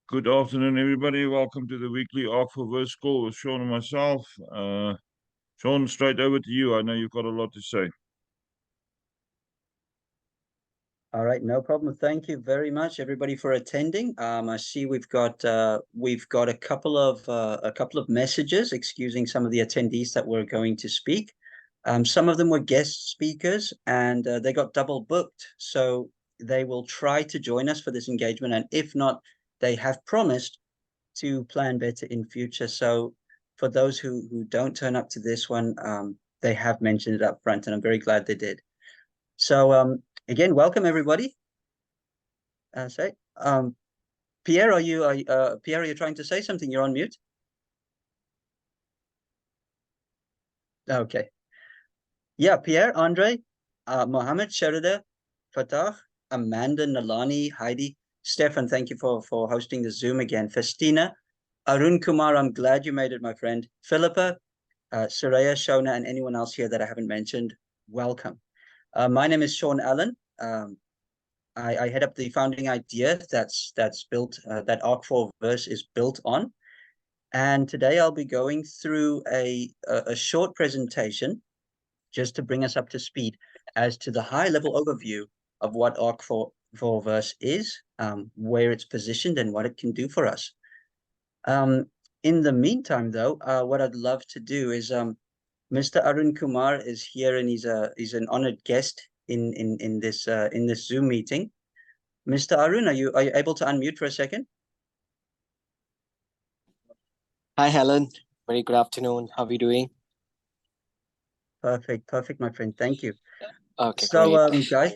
Good afternoon, everybody. Welcome to the weekly Ark4Verse call with Sean and myself. Sean, straight over to you. I know you've got a lot to say. All right, no problem. Thank you very much, everybody, for attending. I see we've got a couple of messages excusing some of the attendees that were going to speak. Some of them were guest speakers, and they got double booked, so they will try to join us for this engagement. And if not, they have promised to plan better in future. So for those who don't turn up to this one, they have mentioned it up front, and I'm very glad they did. So again, welcome everybody. Pierre, are you trying to say something? You're on mute. Okay. Yeah, Pierre, Andre, Mohammed, Sherida, Fatah, Amanda, Nalani, Heidi, Stefan, thank you for hosting the Zoom again. Festina, Arun Kumar, I'm glad you made it, my friend. Philippa, Soraya, Shona, and anyone else here that I haven't mentioned, welcome. My name is Sean Allen. I head up the founding idea that's built that Ark4Verse is built on, and today I'll be going through a short presentation just to bring us up to speed as to the high level overview of what Ark4Verse is, where it's positioned, and what it can do for us. In the meantime, though, what I'd love to do is Mr. Arun Kumar is here, and he's an honored guest in this Zoom meeting. Mr. Arun, are you able to unmute for a second? Hi, Helen. Very good afternoon. How are you doing? Perfect, my friend. Thank you. Okay, so, great. guys,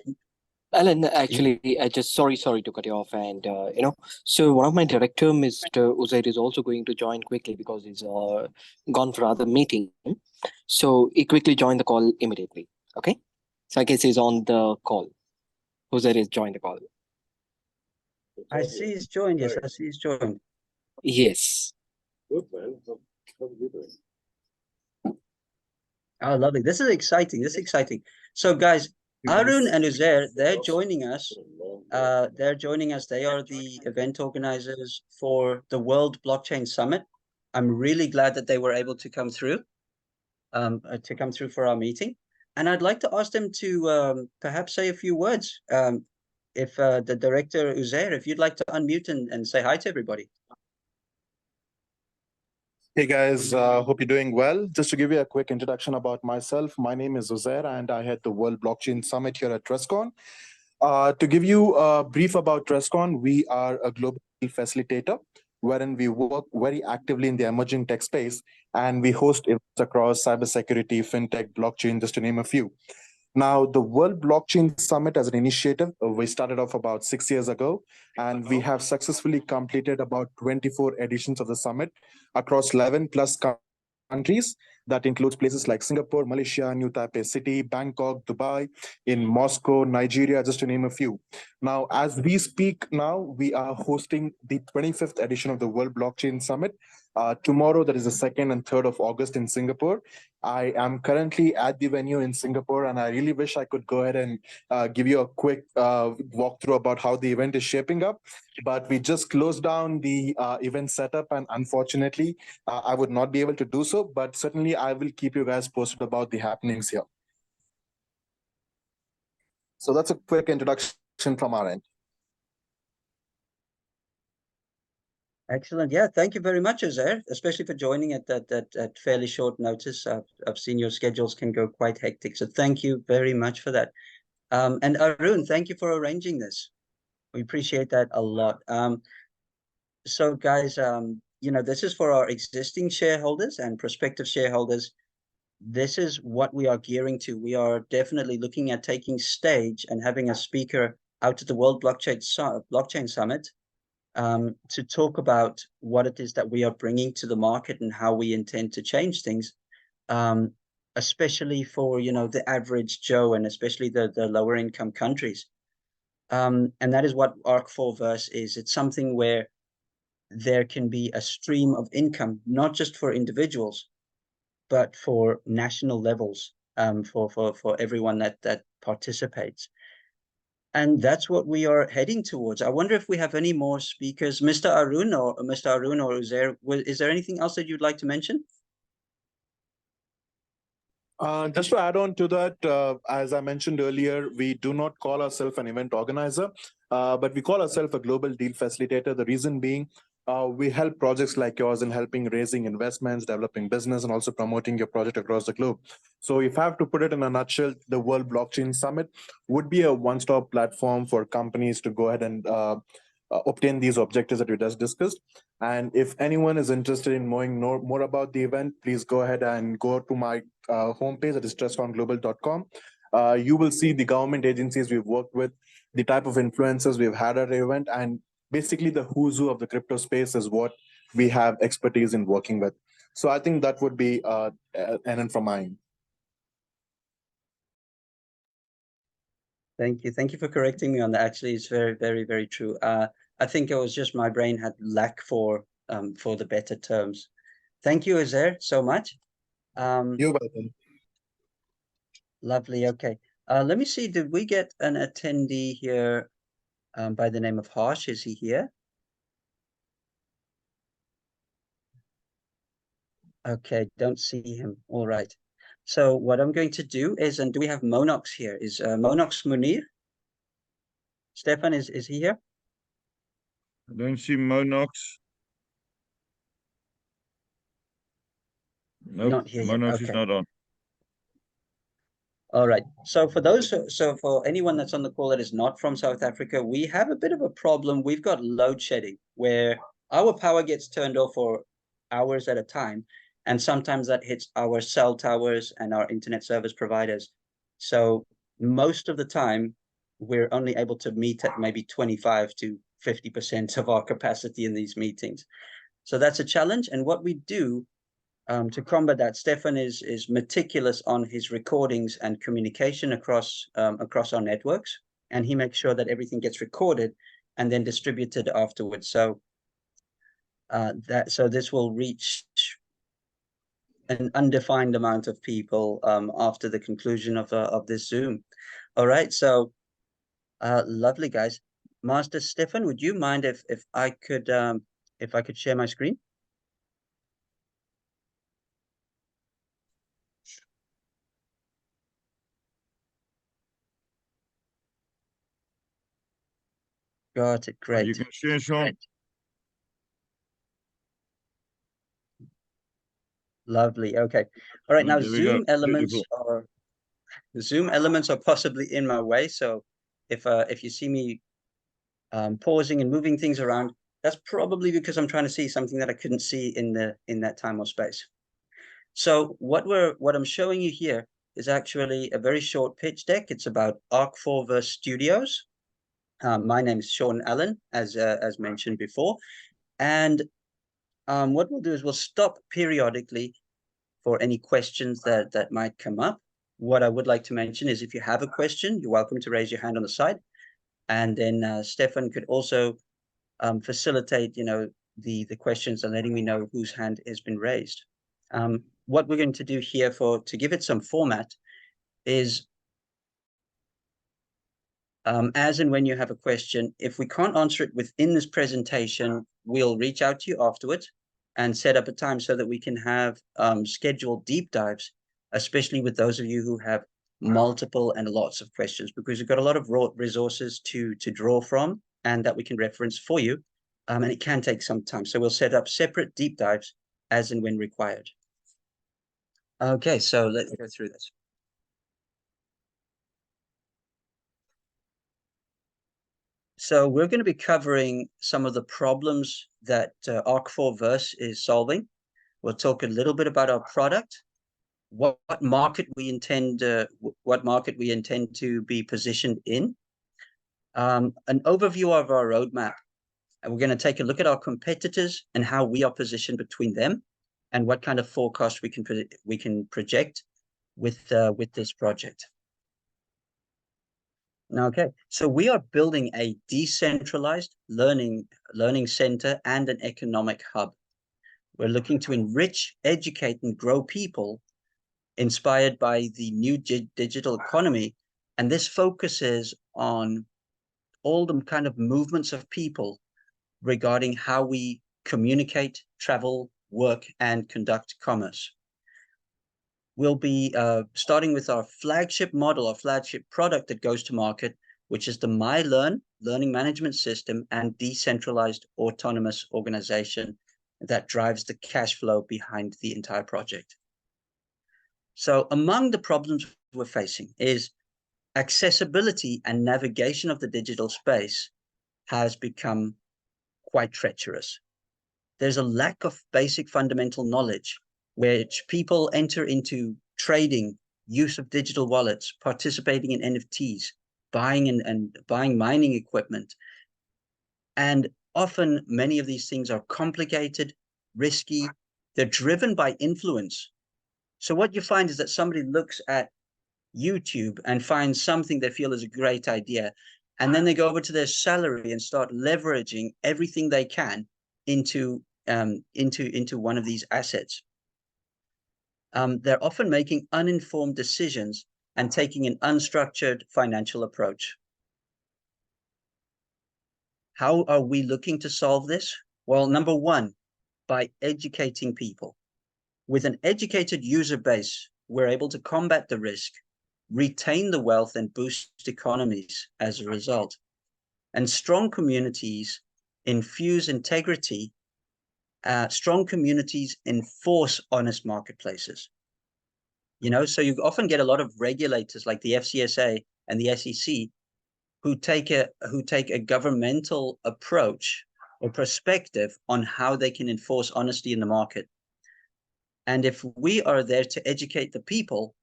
Alan, actually, I just sorry to cut you off, and so one of my director, Mr. Uzair, is also going to join quickly because he's gone for other meeting. So he quickly joined the call immediately. Okay, so I guess he's on the call. Uzair is joined the call. I see he's joined. Yes, I see he's joined. Yes. Good, man. How are you doing? Oh, lovely. This is exciting. So, guys, Arun and Uzair, they're joining us. They are the event organizers for the World Blockchain Summit. I'm really glad that they were able to come through for our meeting. And I'd like to ask them to perhaps say a few words. If the director, Uzair, if you'd like to unmute and say hi to everybody. Hey guys, hope you're doing well. Just to give you a quick introduction about myself, my name is Uzair and I head the World Blockchain Summit here at TrustCon. To give you a brief about TrustCon, we are a global facilitator wherein we work very actively in the emerging tech space, and we host events across cybersecurity, fintech, blockchain, just to name a few. Now, the World Blockchain Summit as an initiative, we started off about 6 years ago, and we have successfully completed about 24 editions of the summit across 11 plus countries. That includes places like Singapore, Malaysia, New Taipei City, Bangkok, Dubai, in Moscow, Nigeria, just to name a few. Now, as we speak now, we are hosting the 25th edition of the World Blockchain Summit. Tomorrow, that is the 2nd and 3rd of August in Singapore. I am currently at the venue in Singapore, and I really wish I could go ahead and give you a quick walkthrough about how the event is shaping up. But we just closed down the event setup, and unfortunately, I would not be able to do so. But certainly, I will keep you guys posted about the happenings here. So that's a quick introduction from our end. Excellent. Yeah, thank you very much, Uzair, especially for joining at that fairly short notice. I've seen your schedules can go quite hectic, so thank you very much for that. And Arun, thank you for arranging this. We appreciate that a lot. So guys, this is for our existing shareholders and prospective shareholders. This is what we are gearing to. We are definitely looking at taking stage and having a speaker out at the World Blockchain Summit to talk about what it is that we are bringing to the market and how we intend to change things, especially for the average Joe and especially the lower income countries. And that is what Ark4Verse is. It's something where there can be a stream of income, not just for individuals, but for national levels, for everyone that participates. And that's what we are heading towards. I wonder if we have any more speakers. Mr. Arun or Uzair, is there anything else that you'd like to mention? Just to add on to that, as I mentioned earlier, we do not call ourselves an event organizer, but we call ourselves a global deal facilitator. The reason being, we help projects like yours in helping raising investments, developing business, and also promoting your project across the globe. So if I have to put it in a nutshell, the World Blockchain Summit would be a one-stop platform for companies to go ahead and obtain these objectives that we just discussed. And if anyone is interested in knowing more about the event, please go ahead and go to my homepage, that is trustconglobal.com. You will see the government agencies we've worked with, the type of influencers we've had at the event, and basically the who's who of the crypto space is what we have expertise in working with. So I think that would be an end from mine. Thank you. Thank you for correcting me on that. Actually, it's very, very, very true. I think it was just my brain had lack for the better terms. Thank you, Uzair, so much. You're welcome. Lovely. Okay. Let me see. Did we get an attendee here by the name of Harsh? Is he here? Okay, don't see him. All right. So what I'm going to do is, and do we have Monox here? Is Monox Munir? Stefan, is he here? I don't see Monox. Nope, Not here yet. Monox Okay. is not on. All right. So for anyone that's on the call that is not from South Africa, we have a bit of a problem. We've got load shedding where our power gets turned off for hours at a time. And sometimes that hits our cell towers and our internet service providers. So most of the time, we're only able to meet at maybe 25 to 50% of our capacity in these meetings. So that's a challenge. And what we do to combat that, Stefan is meticulous on his recordings and communication across our networks, and he makes sure that everything gets recorded and then distributed afterwards. So this will reach an undefined amount of people after the conclusion of this Zoom. All right, so lovely, guys. Master Stefan, would you mind if I could share my screen? Got it. Great. You can share, Sean. Great. Lovely. Okay. All right. Now Zoom elements are possibly in my way. So if you see me pausing and moving things around, that's probably because I'm trying to see something that I couldn't see in that time or space. So what I'm showing you here is actually a very short pitch deck. It's about Ark4Verse Studios. My name is Sean Allen, as mentioned before, and what we'll do is we'll stop periodically for any questions that might come up. What I would like to mention is if you have a question, you're welcome to raise your hand on the side, and then Stefan could also facilitate, the questions and letting me know whose hand has been raised. What we're going to do here to give it some format is, as and when you have a question, if we can't answer it within this presentation, we'll reach out to you afterwards and set up a time so that we can have scheduled deep dives, especially with those of you who have multiple and lots of questions, because we've got a lot of raw resources to draw from and that we can reference for you. And it can take some time. So we'll set up separate deep dives as and when required. Okay, so let's go through this. So we're going to be covering some of the problems that Ark4Verse is solving. We'll talk a little bit about our product, what market we intend to be positioned in, an overview of our roadmap, and we're going to take a look at our competitors and how we are positioned between them, and what kind of forecast we can project with this project. Okay, so we are building a decentralized learning center and an economic hub. We're looking to enrich, educate, and grow people inspired by the new digital economy. And this focuses on all the kind of movements of people regarding how we communicate, travel, work, and conduct commerce. We'll be starting with our flagship model, our flagship product that goes to market, which is the MyLearn learning management system and decentralized autonomous organization that drives the cash flow behind the entire project. So among the problems we're facing is accessibility and navigation of the digital space has become quite treacherous. There's a lack of basic fundamental knowledge, which people enter into trading, use of digital wallets, participating in NFTs, buying mining equipment. And often many of these things are complicated, risky, they're driven by influence. So what you find is that somebody looks at YouTube and finds something they feel is a great idea, and then they go over to their salary and start leveraging everything they can into one of these assets. They're often making uninformed decisions and taking an unstructured financial approach. How are we looking to solve this? Well, number one, by educating people. With an educated user base, we're able to combat the risk, retain the wealth, and boost economies as a result. And strong communities infuse integrity. Strong communities enforce honest marketplaces. So you often get a lot of regulators like the FCSA and the SEC who take a governmental approach or perspective on how they can enforce honesty in the market. And if we are there to educate the people,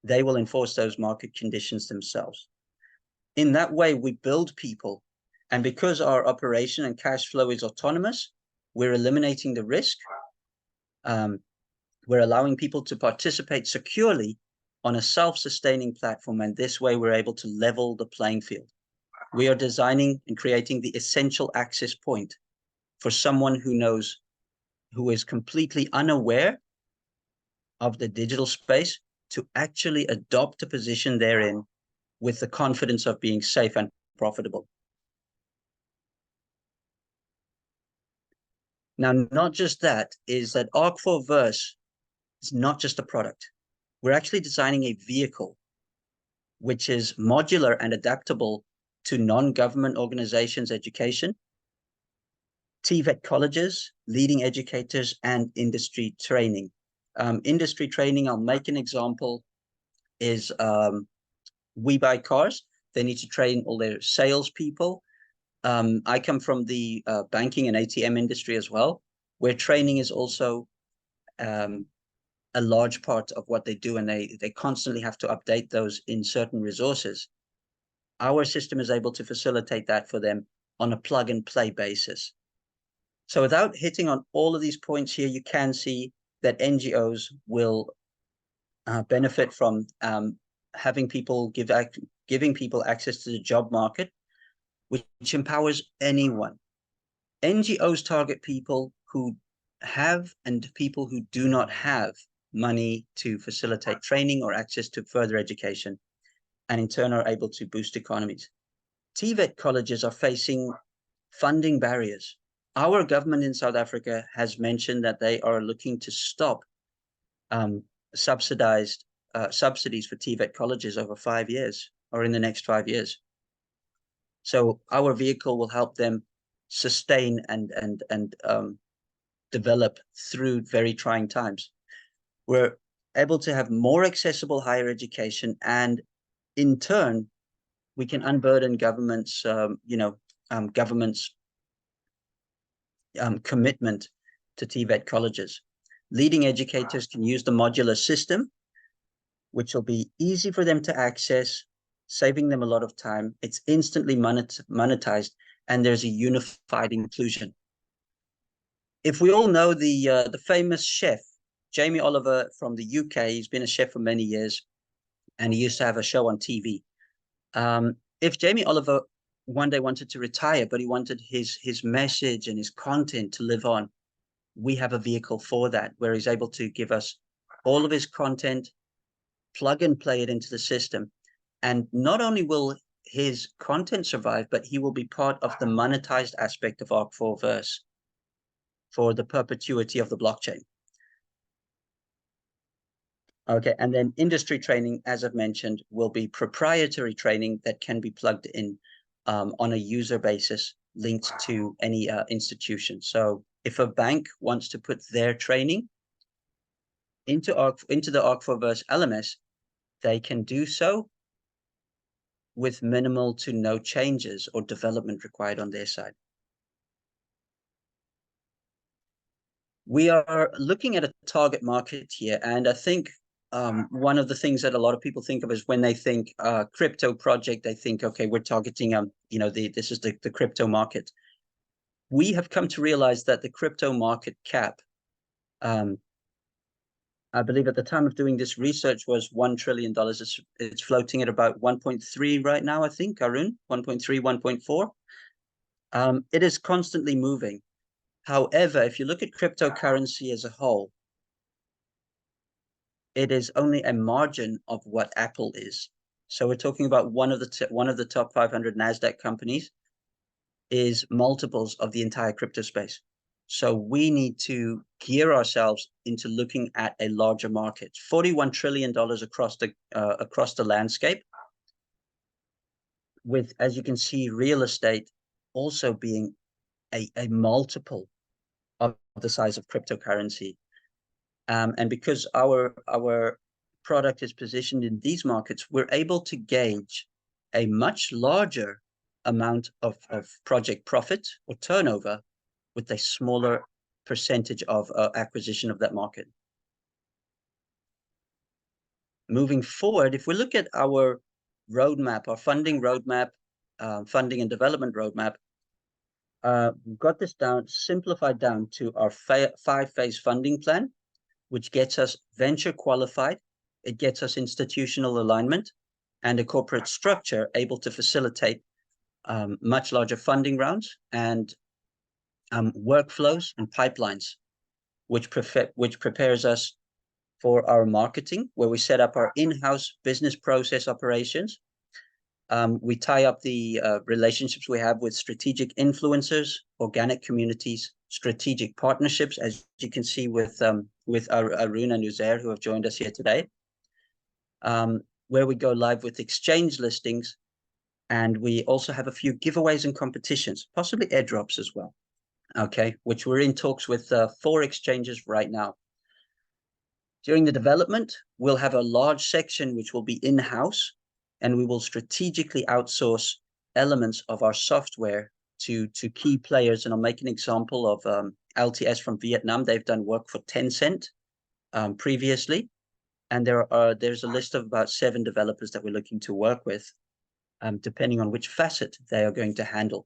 they will enforce those market conditions themselves. In that way, we build people. And because our operation and cash flow is autonomous, we're eliminating the risk. We're allowing people to participate securely on a self-sustaining platform. And this way, we're able to level the playing field. We are designing and creating the essential access point for someone who is completely unaware of the digital space to actually adopt a position therein with the confidence of being safe and profitable. Now, not just that, is that Ark4Verse is not just a product. We're actually designing a vehicle which is modular and adaptable to non-government organizations' education, TVET colleges, leading educators, and industry training. Industry training, I'll make an example, is We Buy Cars. They need to train all their salespeople. I come from the banking and ATM industry as well, where training is also a large part of what they do, and they constantly have to update those in certain resources. Our system is able to facilitate that for them on a plug-and-play basis. So without hitting on all of these points here, you can see that NGOs will benefit from having people giving people access to the job market, which empowers anyone. NGOs target people who have and people who do not have money to facilitate training or access to further education, and in turn are able to boost economies. TVET colleges are facing funding barriers. Our government in South Africa has mentioned that they are looking to stop subsidies for TVET colleges over 5 years or in the next 5 years. So our vehicle will help them sustain and develop through very trying times. We're able to have more accessible higher education, and in turn, we can unburden governments, commitment to TVET colleges. Leading educators can use the modular system, which will be easy for them to access, saving them a lot of time. It's instantly monetized, and there's a unified inclusion. If we all know the famous chef, Jamie Oliver from the UK, he's been a chef for many years, and he used to have a show on TV. If Jamie Oliver one day wanted to retire, but he wanted his message and his content to live on, we have a vehicle for that, where he's able to give us all of his content, plug and play it into the system. And not only will his content survive, but he will be part of the monetized aspect of Ark4Verse for the perpetuity of the blockchain. Okay, and then industry training, as I've mentioned, will be proprietary training that can be plugged in on a user basis linked to any institution. So if a bank wants to put their training into the Ark4Verse LMS, they can do so with minimal to no changes or development required on their side. We are looking at a target market here, and I think one of the things that a lot of people think of is when they think crypto project, they think, okay, we're targeting this is the crypto market. We have come to realize that the crypto market cap, I believe at the time of doing this research, was $1 trillion. It's floating at about 1.3 right now, I think, Arun, 1.3, 1.4. It is constantly moving. However, if you look at cryptocurrency as a whole, it is only a margin of what Apple is. So we're talking about one of the top 500 NASDAQ companies is multiples of the entire crypto space. So we need to gear ourselves into looking at a larger market. $41 trillion across the landscape, with, as you can see, real estate also being a multiple of the size of cryptocurrency. And because our product is positioned in these markets, we're able to gauge a much larger amount of project profit or turnover with a smaller percentage of acquisition of that market. Moving forward, if we look at our roadmap, our funding roadmap, funding and development roadmap, we've got this simplified down to our 5-phase funding plan, which gets us venture qualified. It gets us institutional alignment and a corporate structure able to facilitate much larger funding rounds and workflows and pipelines, which prepares us for our marketing, where we set up our in-house business process operations. We tie up the relationships we have with strategic influencers, organic communities, strategic partnerships, as you can see with Arun and Uzair, who have joined us here today, where we go live with exchange listings. And we also have a few giveaways and competitions, possibly airdrops as well, okay, which we're in talks with 4 exchanges right now. During the development, we'll have a large section which will be in-house, and we will strategically outsource elements of our software to key players. And I'll make an example of LTS from Vietnam. They've done work for Tencent previously, and there's a list of about 7 developers that we're looking to work with, depending on which facet they are going to handle.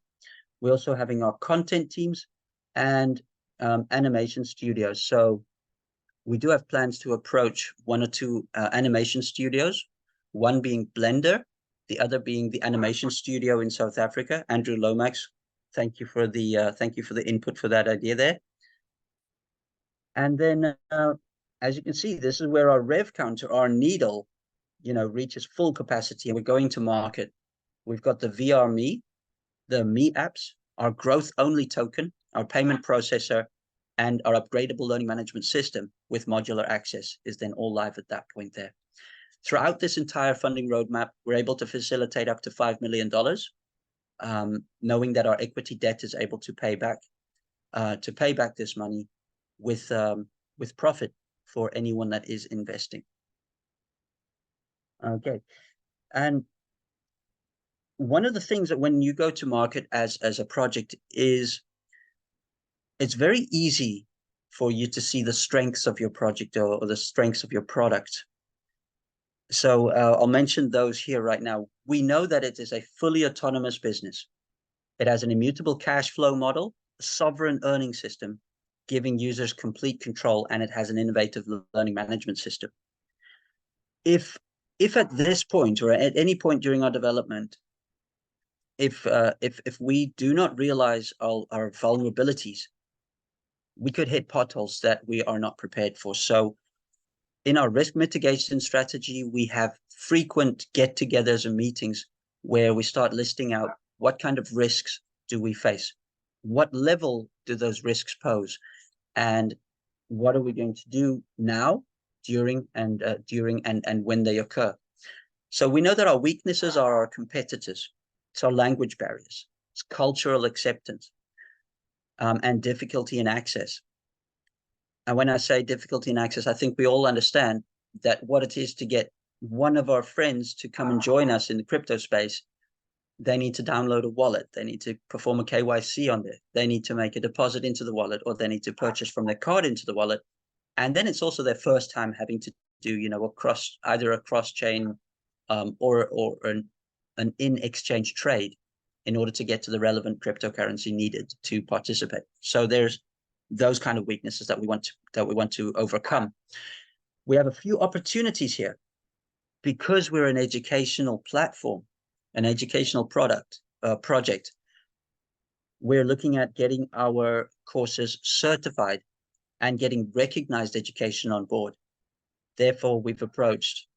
We're also having our content teams and animation studios. So we do have plans to approach 1 or 2 animation studios, one being Blender, the other being the animation studio in South Africa. Andrew Lomax, thank you for the input for that idea there. And then, as you can see, this is where our rev counter, our needle, reaches full capacity, and we're going to market. We've got the VRMe, the Me apps, our growth-only token, our payment processor, and our upgradable learning management system with modular access is then all live at that point there. Throughout this entire funding roadmap, we're able to facilitate up to $5 million, knowing that our equity debt is able to pay back this money with profit for anyone that is investing. Okay, and one of the things that when you go to market as a project is it's very easy for you to see the strengths of your project or the strengths of your product. So I'll mention those here right now. We know that it is a fully autonomous business. It has an immutable cash flow model, a sovereign earning system, giving users complete control, and it has an innovative learning management system. If at this point or at any point during our development, if we do not realize our vulnerabilities, we could hit potholes that we are not prepared for. So in our risk mitigation strategy, we have frequent get-togethers and meetings where we start listing out what kind of risks do we face, what level do those risks pose, and what are we going to do now, during and when they occur. So we know that our weaknesses are our competitors. It's our language barriers. It's cultural acceptance, and difficulty in access. And when I say difficulty in access, I think we all understand that what it is to get one of our friends to come and join us in the crypto space, they need to download a wallet. They need to perform a KYC on it. They need to make a deposit into the wallet, or they need to purchase from their card into the wallet. And then it's also their first time having to do, either a cross-chain or an in-exchange trade in order to get to the relevant cryptocurrency needed to participate. So there's those kind of weaknesses that we want to overcome. We have a few opportunities here because we're an educational platform, an educational project. We're looking at getting our courses certified and getting recognized education on board. Therefore, we've approached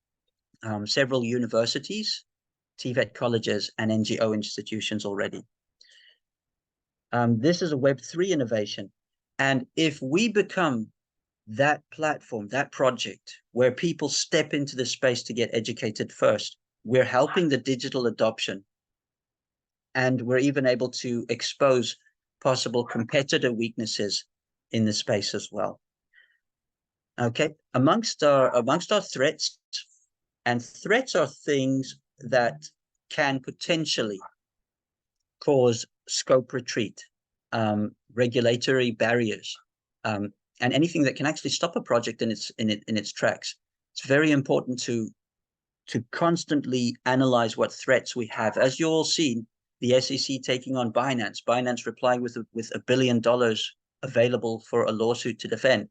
several universities, TVET colleges, and NGO institutions already. This is a Web3 innovation. And if we become that platform, that project, where people step into the space to get educated first, we're helping the digital adoption. And we're even able to expose possible competitor weaknesses in the space as well. Okay, amongst our threats, and threats are things that can potentially cause scope retreat, regulatory barriers, and anything that can actually stop a project in its tracks. It's very important to constantly analyze what threats we have. As you all seen, the SEC taking on Binance replying with $1 billion available for a lawsuit to defend.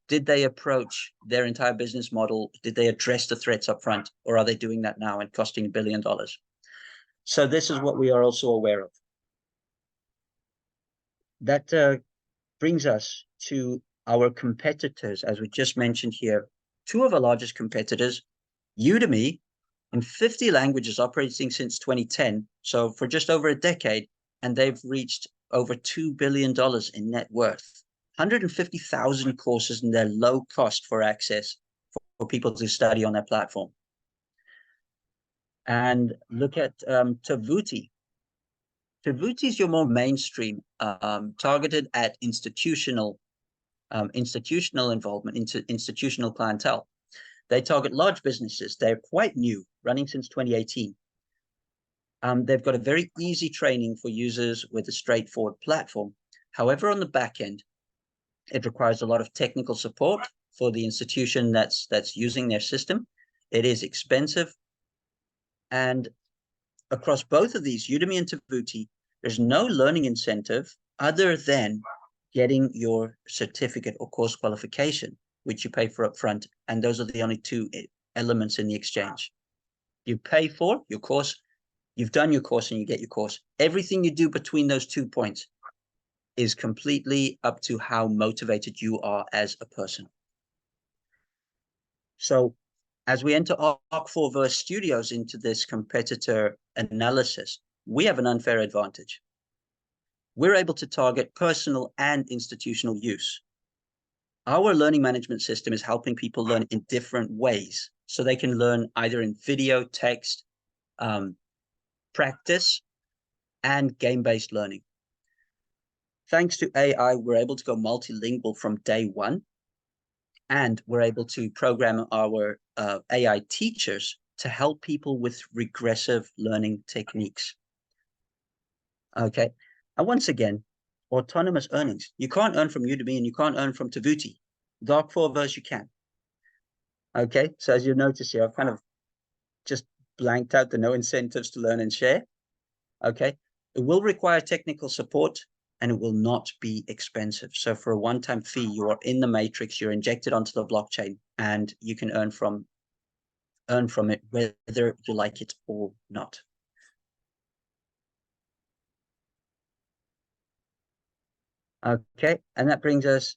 Did they approach their entire business model? Did they address the threats up front, or are they doing that now and costing $1 billion? So this is what we are also aware of. That brings us to our competitors, as we just mentioned here. Two of our largest competitors, Udemy, in 50 languages, operating since 2010, so for just over a decade, and they've reached over $2 billion in net worth. 150,000 courses, and they're low cost for access for people to study on their platform. And look at Tavuti. Tavuti is your more mainstream, targeted at institutional involvement, into institutional clientele. They target large businesses. They're quite new, running since 2018. They've got a very easy training for users with a straightforward platform. However, on the back end, it requires a lot of technical support for the institution that's using their system. It is expensive. And across both of these, Udemy and Tavuti, there's no learning incentive other than getting your certificate or course qualification, which you pay for upfront. And those are the only two elements in the exchange. You pay for your course, you've done your course, and you get your course. Everything you do between those 2 points is completely up to how motivated you are as a person. So as we enter Ark4Verse Studios into this competitor analysis, we have an unfair advantage. We're able to target personal and institutional use. Our learning management system is helping people learn in different ways. So they can learn either in video, text, practice, and game-based learning. Thanks to AI, we're able to go multilingual from day one. And we're able to program our AI teachers to help people with regressive learning techniques. Okay. And once again, autonomous earnings. You can't earn from Udemy and you can't earn from Tavuti. Ark4Verse, you can. Okay. So as you notice here, I've kind of just blanked out the no incentives to learn and share. Okay. It will require technical support, and it will not be expensive. So for a one-time fee, you are in the matrix, you're injected onto the blockchain, and you can earn from it whether you like it or not. Okay, and that brings us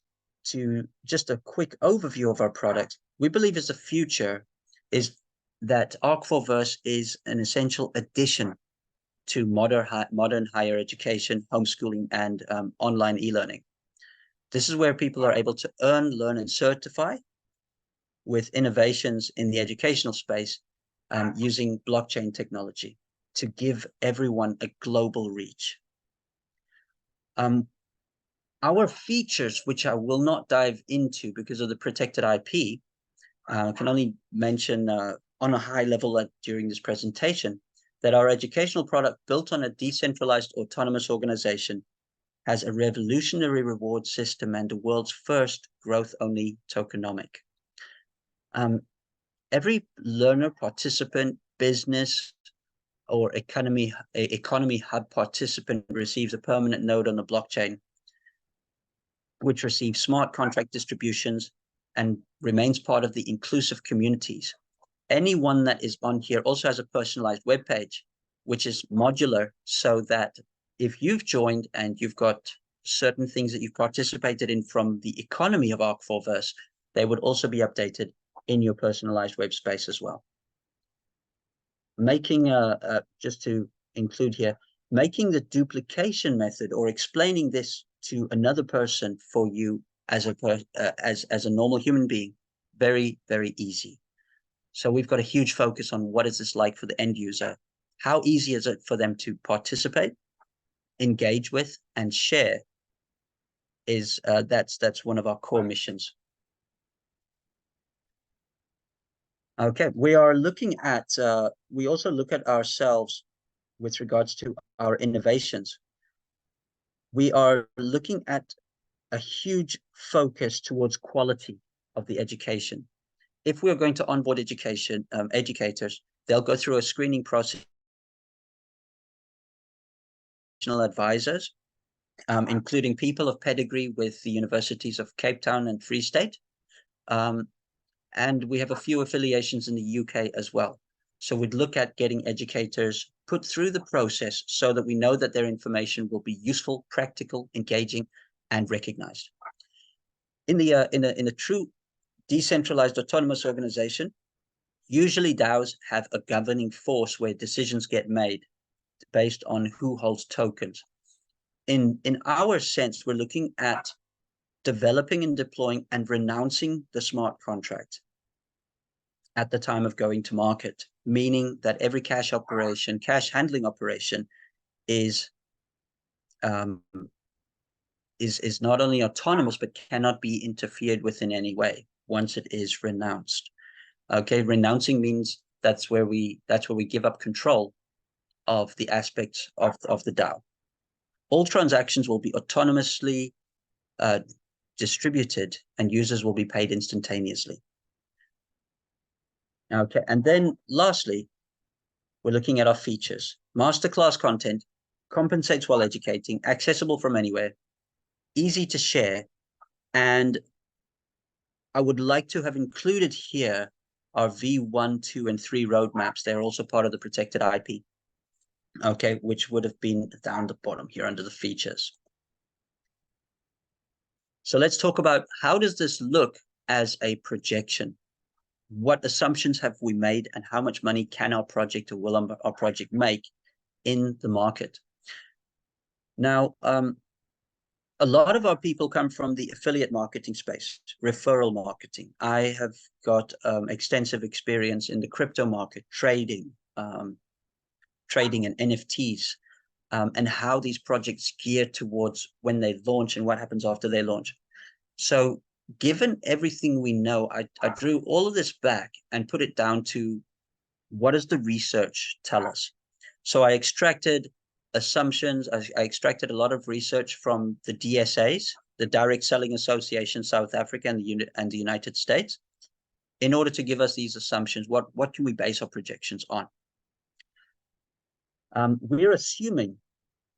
to just a quick overview of our product. We believe as the future is that Ark4Verse is an essential addition to modern higher education, homeschooling, and online e-learning. This is where people are able to earn, learn, and certify with innovations in the educational space using blockchain technology to give everyone a global reach. Our features, which I will not dive into because of the protected IP, can only mention on a high level during this presentation, that our educational product built on a decentralized autonomous organization has a revolutionary reward system and the world's first growth-only tokenomic. Every learner, participant, business, or economy hub participant receives a permanent node on the blockchain, which receives smart contract distributions and remains part of the inclusive communities. Anyone that is on here also has a personalized web page, which is modular, so that if you've joined and you've got certain things that you've participated in from the economy of Ark4Verse, they would also be updated in your personalized web space as well. Making just to include here, making the duplication method or explaining this to another person for you as a normal human being, very, very easy. So we've got a huge focus on what is this like for the end user? How easy is it for them to participate, engage with, and share? Is that's one of our core missions. Okay, we are looking at, we also look at ourselves with regards to our innovations. We are looking at a huge focus towards quality of the education. If we're going to onboard educators, they'll go through a screening process, advisors, including people of pedigree with the universities of Cape Town and Free State. And we have a few affiliations in the UK as well. So we'd look at getting educators put through the process so that we know that their information will be useful, practical, engaging, and recognized. In a true decentralized autonomous organization, usually DAOs have a governing force where decisions get made based on who holds tokens. In our sense, we're looking at developing and deploying and renouncing the smart contract at the time of going to market, meaning that every cash handling operation is not only autonomous, but cannot be interfered with in any way once it is renounced. Okay, renouncing means that's where we give up control of the aspects of the DAO. All transactions will be autonomously distributed, and users will be paid instantaneously. Okay, and then lastly, we're looking at our features. Masterclass content, compensates while educating, accessible from anywhere, easy to share, and I would like to have included here our V1, 2, and 3 roadmaps. They're also part of the protected IP, okay, which would have been down the bottom here under the features. So let's talk about how does this look as a projection? What assumptions have we made, and how much money can our project or will our project make in the market? Now, a lot of our people come from the affiliate marketing space, referral marketing. I have got extensive experience in the crypto market, trading and NFTs, and how these projects gear towards when they launch and what happens after they launch. So given everything we know, I drew all of this back and put it down to what does the research tell us? So I extracted assumptions. I extracted a lot of research from the DSAs, the Direct Selling Association, South Africa and the United States, in order to give us these assumptions. What can we base our projections on? We're assuming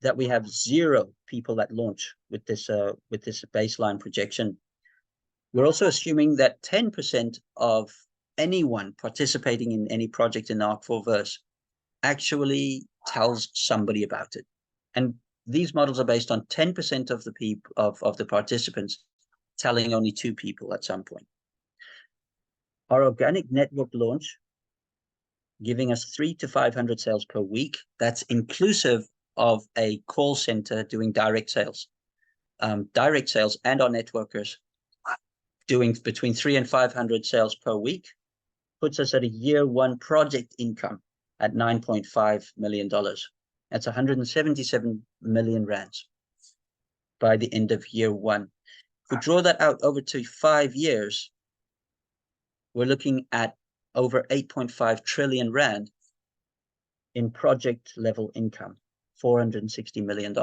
that we have 0 people that launch with this baseline projection. We're also assuming that 10% of anyone participating in any project in Ark4Verse actually tells somebody about it. And these models are based on 10% of the people of the participants telling only 2 people at some point. Our organic network launch giving us 300 to 500 sales per week. That's inclusive of a call center doing direct sales and our networkers doing between 300 and 500 sales per week, puts us at a year one project income at $9.5 million. That's 177 million rands by the end of year one. If we draw that out over to 5 years, we're looking at over 8.5 trillion rand in project level income, $460 million.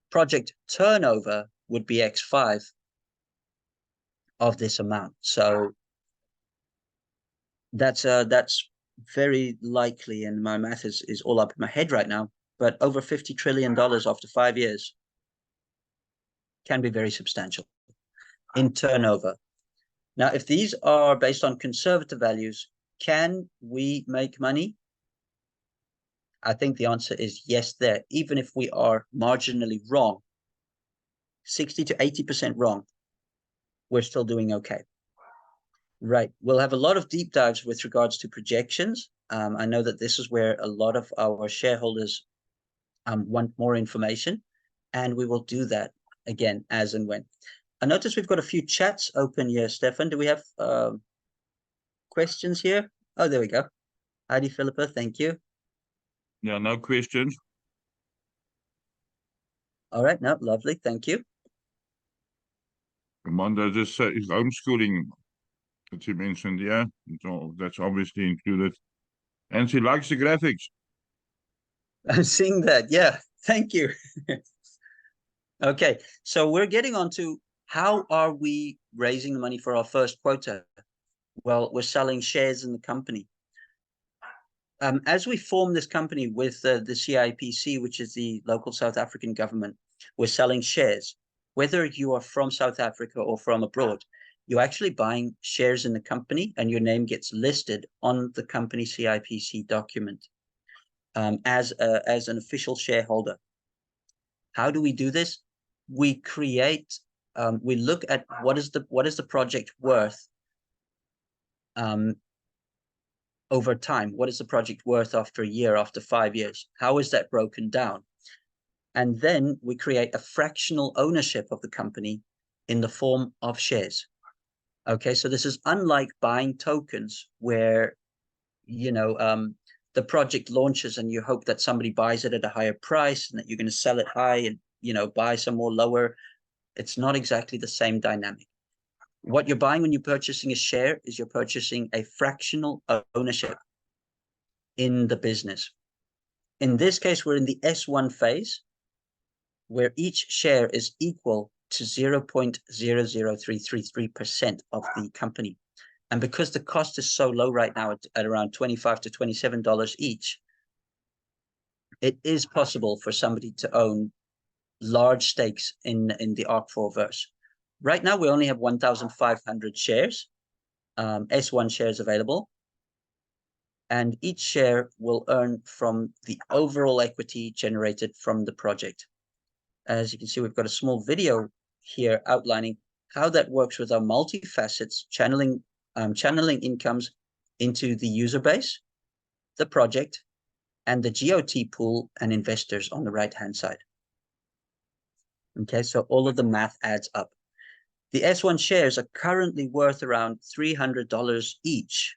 Project turnover would be X5 of this amount. So that's very likely, and my math is all up in my head right now, but over $50 trillion after 5 years can be very substantial in turnover. Now, if these are based on conservative values, can we make money? I think the answer is yes there, even if we are marginally wrong, 60 to 80% wrong, we're still doing okay. Right, we'll have a lot of deep dives with regards to projections. I know that this is where a lot of our shareholders want more information, and we will do that again as and when. I notice we've got a few chats open here, Stefan. Do we have questions here? Oh, there we go. Heidi Philippa, thank you. Yeah, no questions. All right, no, lovely, thank you. Amanda just said is homeschooling that you mentioned, yeah. So that's obviously included. And she likes the graphics. I'm seeing that, yeah, thank you. Okay, so we're getting on to how are we raising the money for our first quota? Well, we're selling shares in the company. As we form this company with the CIPC, which is the local South African government, we're selling shares. Whether you are from South Africa or from abroad, you're actually buying shares in the company and your name gets listed on the company CIPC document as an official shareholder. How do we do this? We create, we look at what is the project worth over time. What is the project worth after a year, after 5 years? How is that broken down? And then we create a fractional ownership of the company in the form of shares. Okay, so this is unlike buying tokens where, you know, the project launches and you hope that somebody buys it at a higher price and that you're going to sell it high and, you know, buy some more lower. It's not exactly the same dynamic. What you're buying when you're purchasing a share is you're purchasing a fractional ownership in the business. In this case, we're in the S1 phase, where each share is equal to 0.00333% of the company. And because the cost is so low right now at around $25 to $27 each, it is possible for somebody to own large stakes in the Ark4Verse. Right now, we only have 1,500 shares, S1 shares available. And each share will earn from the overall equity generated from the project. As you can see, we've got a small video here outlining how that works with our multi-facets, channeling incomes into the user base, the project, and the GOT pool and investors on the right-hand side. Okay, so all of the math adds up. The S1 shares are currently worth around $300 each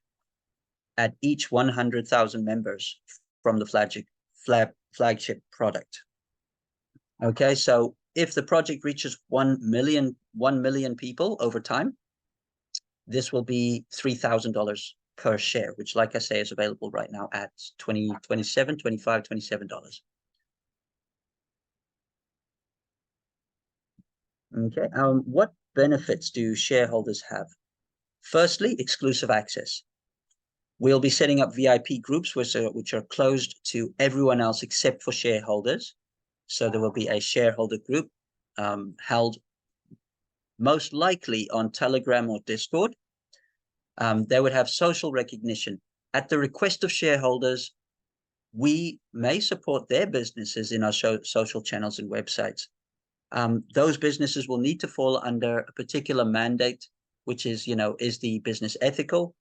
at each 100,000 members from the flagship product. Okay, so if the project reaches 1 million people over time, this will be $3,000 per share, which, like I say, is available right now at $27. Okay, what benefits do shareholders have? Firstly, exclusive access. We'll be setting up VIP groups which are closed to everyone else except for shareholders. So there will be a shareholder group held most likely on Telegram or Discord. They would have social recognition. At the request of shareholders, we may support their businesses in our social channels and websites. Those businesses will need to fall under a particular mandate, which is, you know, is the business ethical?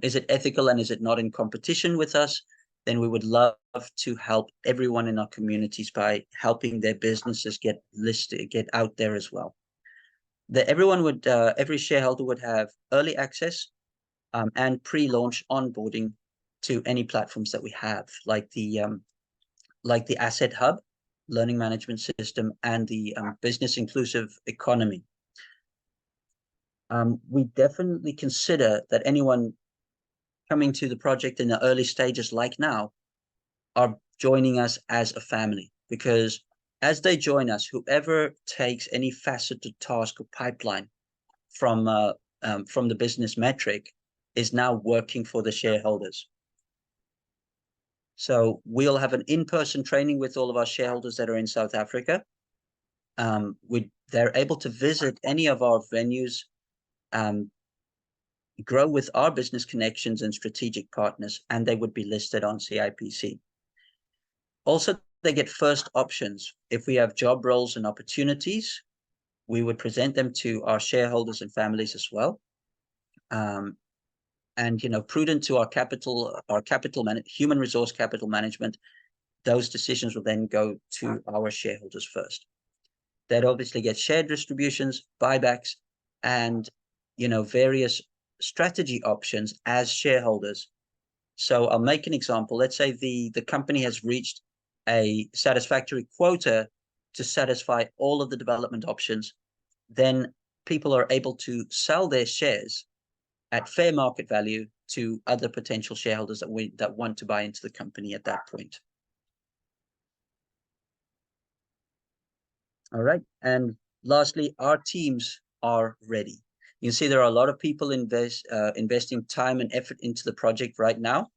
Is it ethical and is it not in competition with us? Then we would love to help everyone in our communities by helping their businesses get listed, get out there as well. Every shareholder would have early access and pre-launch onboarding to any platforms that we have, like the Asset Hub, learning management system, and the business inclusive economy. We definitely consider that anyone coming to the project in the early stages like now are joining us as a family, because as they join us, whoever takes any faceted task or pipeline from the business metric is now working for the shareholders. So we'll have an in-person training with all of our shareholders that are in South Africa. They're able to visit any of our venues, grow with our business connections and strategic partners, and they would be listed on CIPC. Also, they get first options. If we have job roles and opportunities, we would present them to our shareholders and families as well. And prudent to our human resource capital management, those decisions will then go to our shareholders first. That obviously gets shared distributions, buybacks, and various strategy options as shareholders. So I'll make an example. Let's say the company has reached a satisfactory quota to satisfy all of the development options. Then people are able to sell their shares at fair market value to other potential shareholders that want to buy into the company at that point. All right. And lastly, our teams are ready. You can see there are a lot of people investing time and effort into the project right now.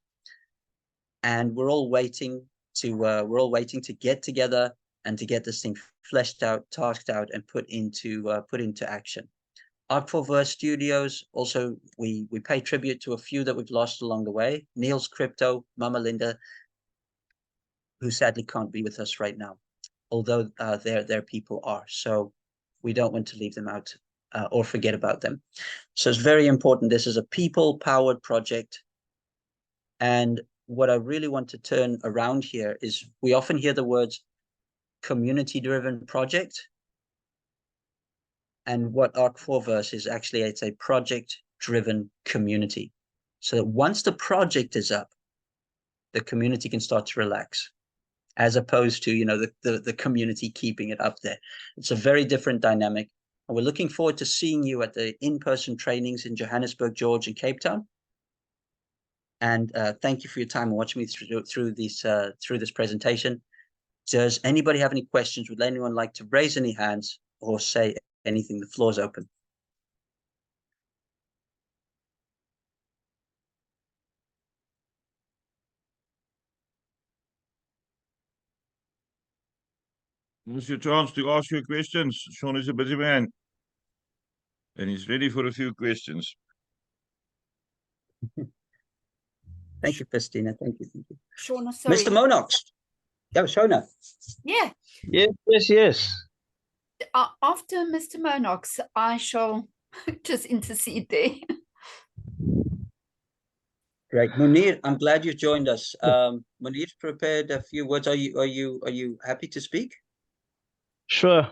And we're all waiting to get together and to get this thing fleshed out, tasked out, and put into action. Ark4Verse Studios, also we pay tribute to a few that we've lost along the way. Neil's Crypto, Mama Linda, who sadly can't be with us right now, although their people are. So we don't want to leave them out or forget about them. So it's very important. This is a people-powered project. And what I really want to turn around here is we often hear the words community-driven project. And what Ark4Verse is actually, it's a project-driven community. So that once the project is up, the community can start to relax, as opposed to the community keeping it up there. It's a very different dynamic. And we're looking forward to seeing you at the in-person trainings in Johannesburg, George, and Cape Town. And thank you for your time and watching me through this presentation. Does anybody have any questions? Would anyone like to raise any hands or say anything? The floor is open. This is your chance to ask your questions. Sean is a busy man, and he's ready for a few questions. Thank you, Christina. Thank you. Shauna, sorry. Mr. Monox. Yeah, Shona. Yeah. Yes. After Mr. Monox, I shall just intercede there. Great. Munir, I'm glad you joined us. Munir's prepared a few words. Are you happy to speak? Sure.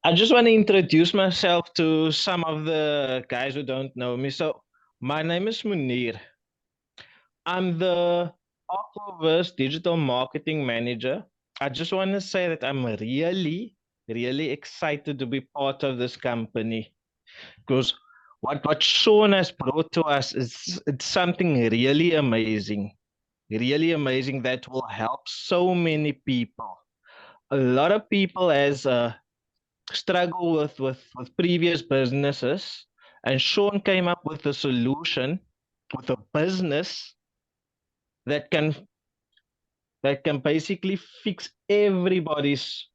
I just want to introduce myself to some of the guys who don't know me. So my name is Munir. I'm the Ark4Verse Digital Marketing Manager. I just want to say that I'm really excited to be part of this company, because what Sean has brought to us it's something really amazing that will help so many people. A lot of people has struggle with previous businesses, and Sean came up with a solution, with a business that can basically fix everybody's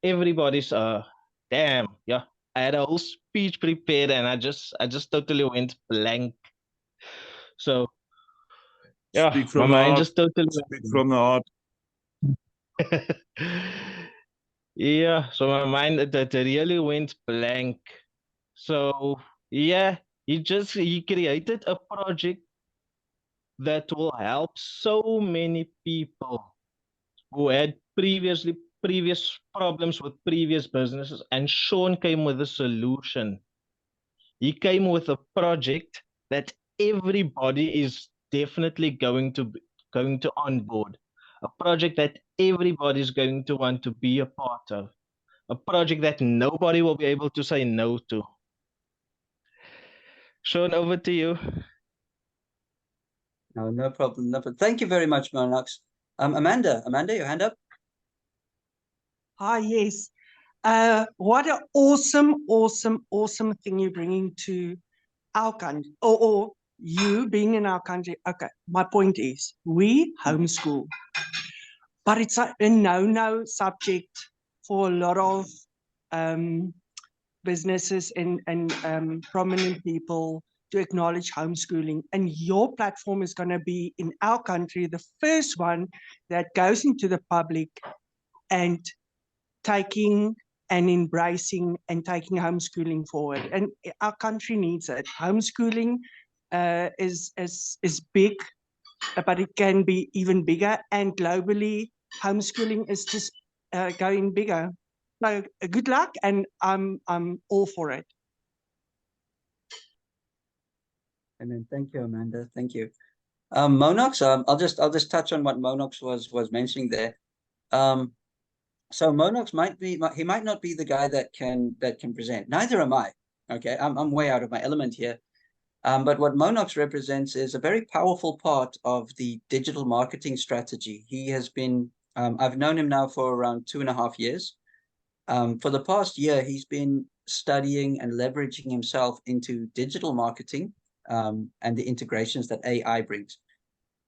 damn, yeah. I had a whole speech prepared and I just totally went blank. So yeah, Speak my from the mind heart. just totally Speak from the heart. Yeah, so my mind that really went blank. So yeah, He created a project that will help so many people who had previous problems with previous businesses, and Sean came with a solution. He came with a project that everybody is definitely going to onboard. A project that everybody is going to want to be a part of. A project that nobody will be able to say no to. Sean, over to you. No, no problem. No problem. Thank you very much, Monox. Amanda, your hand up. Hi, yes. What an awesome thing you're bringing to our country, or you being in our country. Okay, my point is, we homeschool, but it's a no subject for a lot of businesses and prominent people to acknowledge homeschooling. And your platform is going to be, in our country, the first one that goes into the public and taking and embracing and taking homeschooling forward. And our country needs it. Homeschooling is big, but it can be even bigger. And globally, homeschooling is just going bigger. So good luck, and I'm all for it. And then thank you, Amanda. Thank you. Monox, I'll just touch on what Monox was mentioning there. So Monox he might not be the guy that can present. Neither am I. Okay, I'm way out of my element here. But what Monox represents is a very powerful part of the digital marketing strategy. He has been, I've known him now for around 2.5 years. For the past year, he's been studying and leveraging himself into digital marketing and the integrations that AI brings.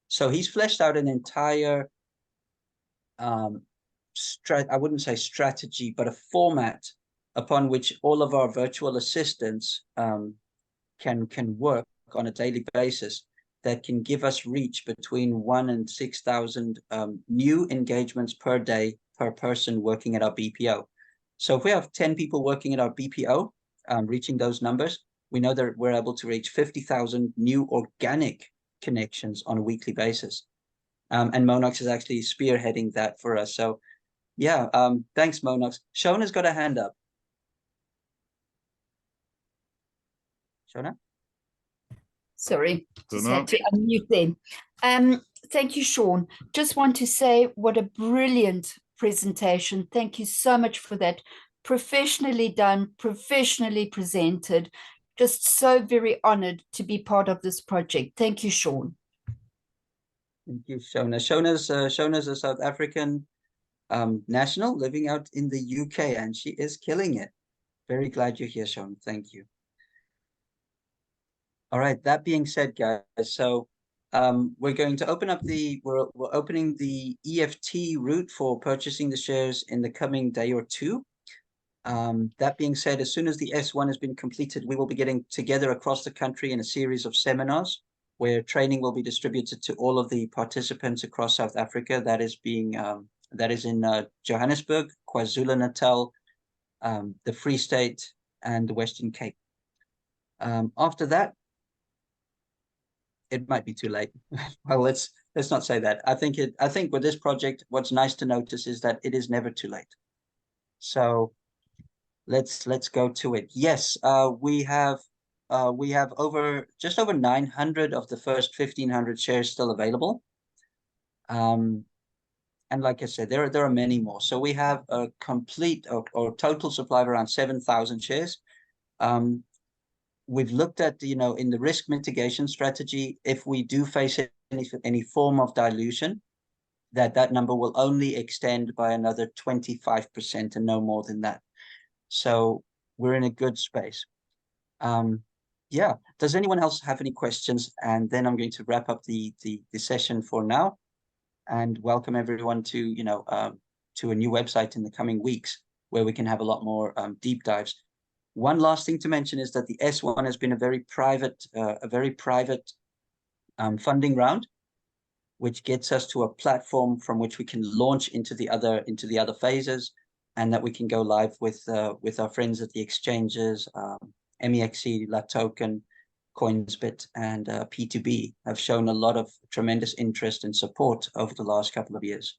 So he's fleshed out an entire I wouldn't say strategy, but a format upon which all of our virtual assistants can work on a daily basis that can give us reach between 1,000 and 6,000 new engagements per day per person working at our BPO. So if we have 10 people working at our BPO, reaching those numbers, we know that we're able to reach 50,000 new organic connections on a weekly basis. And Monox is actually spearheading that for us. So yeah, thanks, Monox. Shona's got a hand up. Shona? Sorry, just had to unmute then. Thank you, Sean. Just want to say what a brilliant presentation. Thank you so much for that. Professionally done, professionally presented. Just so very honored to be part of this project. Thank you, Sean. Thank you, Shona. Shona's a South African national living out in the UK, and she is killing it. Very glad you're here, Shona. Thank you. All right, that being said, guys, so we're going to open up we're opening the EFT route for purchasing the shares in the coming day or two. That being said, as soon as the S1 has been completed, we will be getting together across the country in a series of seminars where training will be distributed to all of the participants across South Africa. That is in Johannesburg, KwaZulu-Natal, the Free State, and the Western Cape. After that, it might be too late. Well, let's not say that. I think with this project, what's nice to notice is that it is never too late. So let's go to it. Yes, we have just over 900 of the first 1,500 shares still available. And like I said, there are many more. So we have a complete or total supply of around 7,000 shares. We've looked at, in the risk mitigation strategy, if we do face any form of dilution, that number will only extend by another 25% and no more than that. So we're in a good space. Yeah. Does anyone else have any questions? And then I'm going to wrap up the session for now, and welcome everyone to a new website in the coming weeks where we can have a lot more deep dives. One last thing to mention is that the S1 has been a very private funding round, which gets us to a platform from which we can launch into the other phases, and that we can go live with our friends at the exchanges, MEXC, La Token, Coinsbit and P2B have shown a lot of tremendous interest and support over the last couple of years.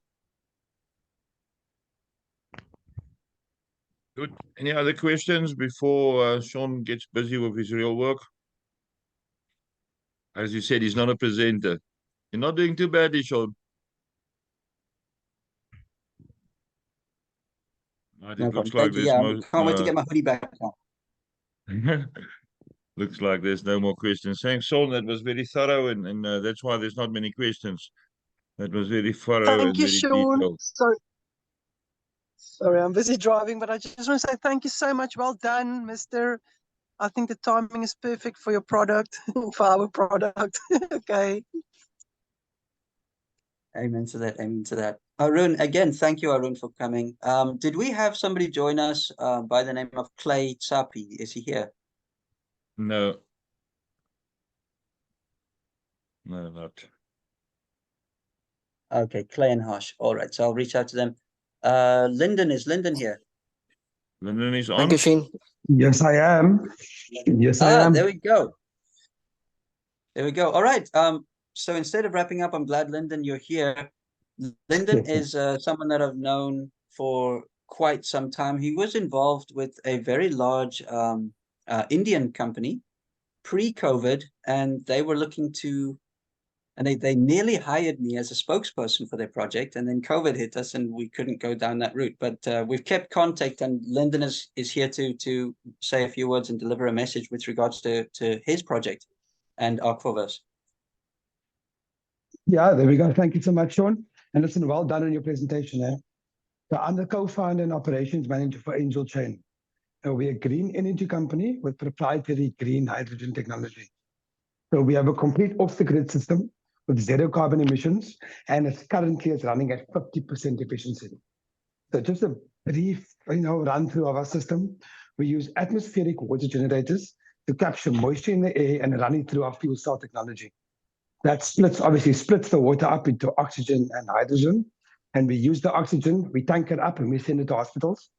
Good. Any other questions before Sean gets busy with his real work? As you said, he's not a presenter. You're not doing too badly, Sean. Right, No it looks problem. like Thank you. there's Yeah, most, can't wait to get my hoodie back on. looks like there's no more questions. Thanks, Sean. That was very thorough, and that's why there's not many questions. That was very thorough and Thank you, very Sean. detailed. Sorry, I'm busy driving, but I just want to say thank you so much. Well done, Mr. I think the timing is perfect for your product, for our product. Okay. Amen to that. Amen to that. Arun, again, thank you, Arun, for coming. Did we have somebody join us by the name of Clay Tsapi? Is he here? No. No, not. Okay, Clay and Harsh. All right, so I'll reach out to them. Lyndon, is Lyndon here? Lyndon is on. Thank you, Shane. Yes, I am. Yes, I am. There we go. There we go. All right. So instead of wrapping up, I'm glad, Lyndon, you're here. Lyndon is someone that I've known for quite some time. He was involved with a very large Indian company pre-COVID, and they were looking to, and they nearly hired me as a spokesperson for their project, and then COVID hit us and we couldn't go down that route. But we've kept contact, and Lyndon is here to say a few words and deliver a message with regards to his project and Ark4Verse. Yeah, there we go. Thank you so much, Sean. And listen, well done on your presentation there. So I'm the co-founder and operations manager for Angel Chain. We're a green energy company with proprietary green hydrogen technology. So we have a complete off-the-grid system with zero carbon emissions, and it's currently running at 50% efficiency. So just a brief, run through of our system. We use atmospheric water generators to capture moisture in the air and run it through our fuel cell technology. That obviously splits the water up into oxygen and hydrogen. And we use the oxygen, we tank it up and we send it to hospitals,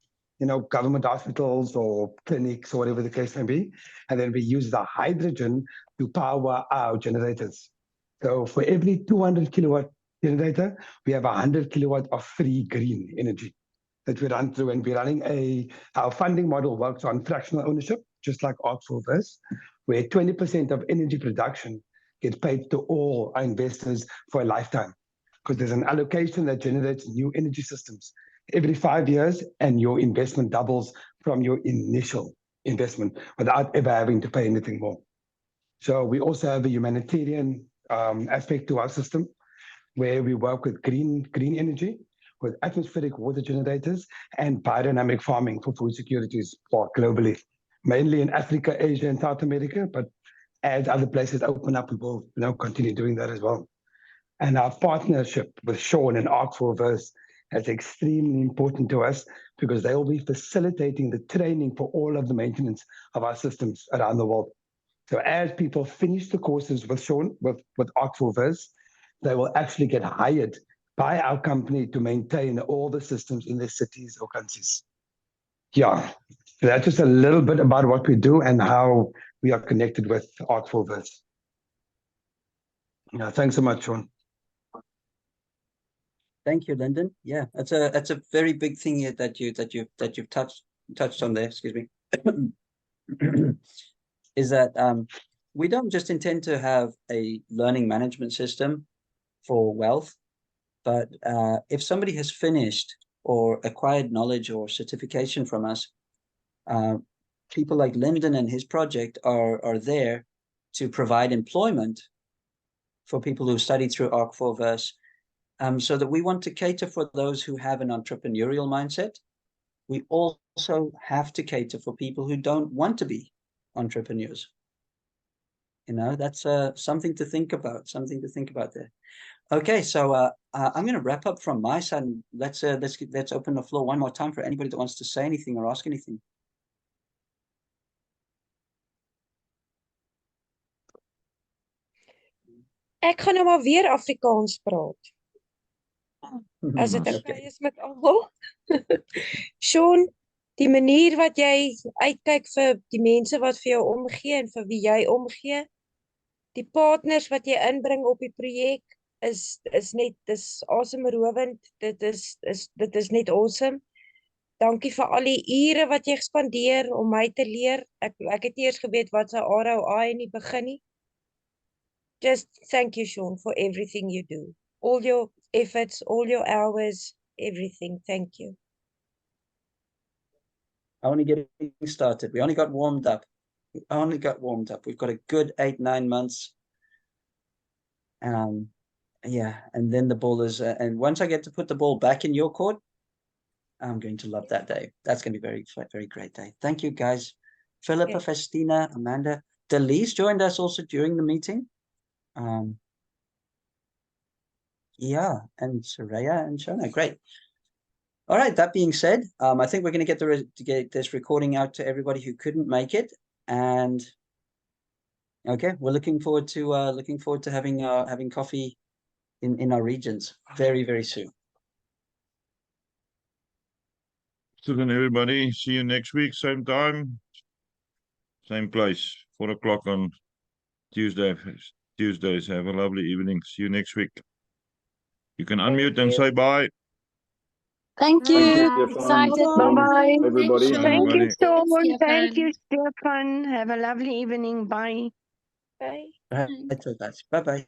government hospitals or clinics or whatever the case may be. And then we use the hydrogen to power our generators. So for every 200 kilowatt generator, we have 100 kilowatt of free green energy that we run through. And we're running our funding model works on fractional ownership, just like Ark4Verse, where 20% of energy production gets paid to all our investors for a lifetime, because there's an allocation that generates new energy systems every 5 years, and your investment doubles from your initial investment without ever having to pay anything more. So we also have a humanitarian aspect to our system, where we work with green energy, with atmospheric water generators, and biodynamic farming for food securities globally, mainly in Africa, Asia, and South America, but as other places open up, we will continue doing that as well. And our partnership with Sean and Ark4Verse is extremely important to us, because they will be facilitating the training for all of the maintenance of our systems around the world. So as people finish the courses with Sean, with Ark4Verse, they will actually get hired by our company to maintain all the systems in their cities or countries. Yeah, so that's just a little bit about what we do and how we are connected with Ark4Verse. Yeah, thanks so much, Sean. Thank you, Lyndon. Yeah, that's a very big thing here that you've touched on there. Excuse me. Is that we don't just intend to have a learning management system for wealth, but if somebody has finished or acquired knowledge or certification from us, people like Lyndon and his project are there to provide employment for people who study through Ark4Verse, so that we want to cater for those who have an entrepreneurial mindset. We also have to cater for people who don't want to be entrepreneurs. That's something to think about, there. Okay, so I'm going to wrap up from my side. And let's open the floor one more time for anybody that wants to say anything or ask anything. Ek gaan nou maar weer Afrikaans praat. As dit okay is met almal. Sean, die manier wat jy uitkyk vir die mense wat vir jou omgee en vir wie jy omgee, die partners wat jy inbring op die projek is net, dis asemrowend, dit is net awesome. Dankie vir al die ure wat jy gespandeer om my te leer. Ek het nie eers geweet wat se ROI in die begin nie. Just thank you, Sean, for everything you do. All your efforts, all your hours, everything. Thank you. Only getting started. We only got warmed up. We've got a good 8-9 months. Yeah, and then the ball is, and once I get to put the ball back in your court, I'm going to love that day. That's going to be very, very great day. Thank you, guys. Philippa, Okay. Festina, Amanda, Delise joined us also during the meeting. Yeah, and Soraya and Shona, great. All right, that being said, I think we're going to get this recording out to everybody who couldn't make it, and okay, we're looking forward to having coffee in our regions very, very soon. So then, everybody, see you next week, same time, same place, 4 o'clock on Tuesdays. Have a lovely evening. See you next week. You can unmute and say bye. Thank you, you. Stefan. Excited. Bye-bye. Everybody. Thank you, Everybody. Sean. Thank you, Stefan. Have a lovely evening. Bye. Bye. All right, so guys, bye bye.